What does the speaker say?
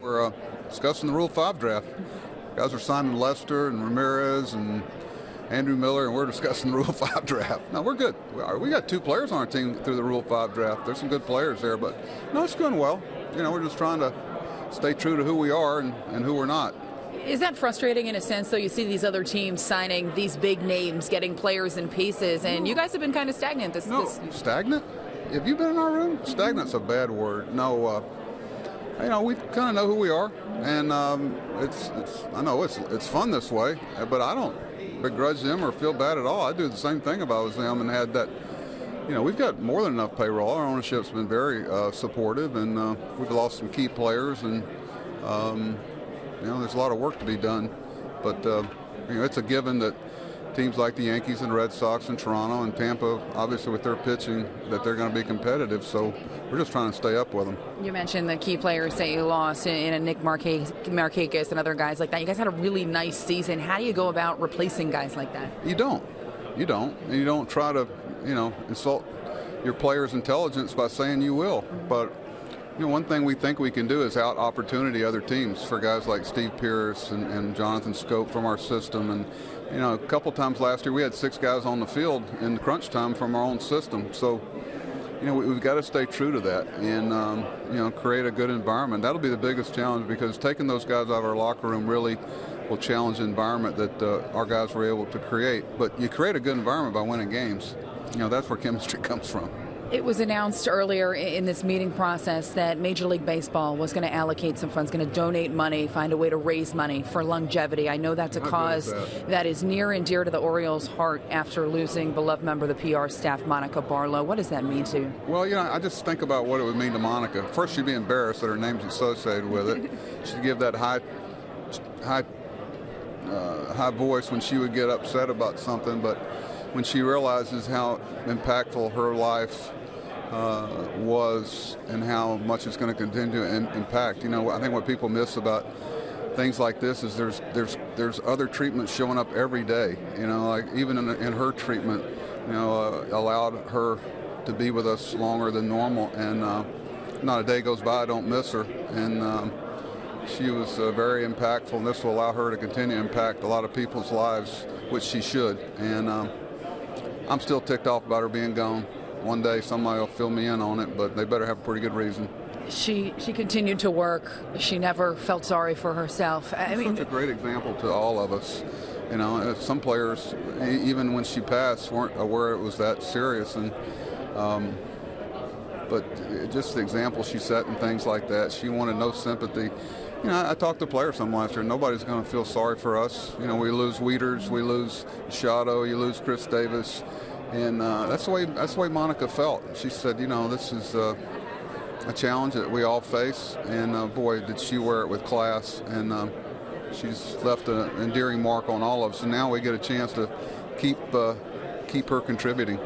We're discussing the Rule 5 draft. Guys are signing Lester and Ramirez and Andrew Miller, and we're discussing the Rule 5 draft. No, we're good. We got 2 players on our team through the Rule 5 draft. There's some good players there, but no, it's going well. You know, we're just trying to stay true to who we are and who we're not. Is that frustrating in a sense, though? You see these other teams signing these big names, getting players and pieces, and you guys have been kind of stagnant. Stagnant? Have you been in our room? Stagnant's a bad word. No, you know, we kind of know who we are, and I know it's fun this way, but I don't begrudge them or feel bad at all. I do the same thing if I was them and had that. You know, we've got more than enough payroll. Our ownership's been very supportive, and we've lost some key players, and you know, there's a lot of work to be done. But you know, it's a given that teams like the Yankees and Red Sox and Toronto and Tampa, obviously with their pitching, that they're going to be competitive. So we're just trying to stay up with them. You mentioned the key players that you lost in a Nick Markakis and other guys like that. You guys had a really nice season. How do you go about replacing guys like that? You don't. And you don't try to, you know, insult your players' intelligence by saying you will. But you know, one thing we think we can do is out opportunity other teams for guys like Steve Pierce and Jonathan Scope from our system. And you know, a couple times last year we had 6 guys on the field in crunch time from our own system. So you know, we've got to stay true to that and you know, create a good environment. That'll be the biggest challenge, because taking those guys out of our locker room really will challenge the environment that our guys were able to create. But you create a good environment by winning games. You know, that's where chemistry comes from. It was announced earlier in this meeting process that Major League Baseball was going to allocate some funds, going to donate money, find a way to raise money for longevity. I know that's a cause that is near and dear to the Orioles' heart after losing beloved member of the PR staff, Monica Barlow. What does that mean to you? Well, you know, I just think about what it would mean to Monica. First, she'd be embarrassed that her name's associated with it. She'd give that high voice when she would get upset about something, but when she realizes how impactful her life was and how much it's going to continue to impact. You know, I think what people miss about things like this is there's other treatments showing up every day. You know, like even in her treatment, you know, allowed her to be with us longer than normal, and not a day goes by I don't miss her. And she was very impactful, and this will allow her to continue to impact a lot of people's lives, which she should. And I'm still ticked off about her being gone. One day somebody will fill me in on it, but they better have a pretty good reason. She continued to work. She never felt sorry for herself. I mean, such a great example to all of us. You know, some players, even when she passed, weren't aware it was that serious. And but just the example she set and things like that, she wanted no sympathy. You know, I talked to players some last year. Nobody's going to feel sorry for us. You know, we lose Wieters, we lose Machado, you lose Chris Davis, and that's the way Monica felt. She said, you know, this is a challenge that we all face, and boy, did she wear it with class. And she's left an endearing mark on all of us. And now we get a chance to keep her contributing.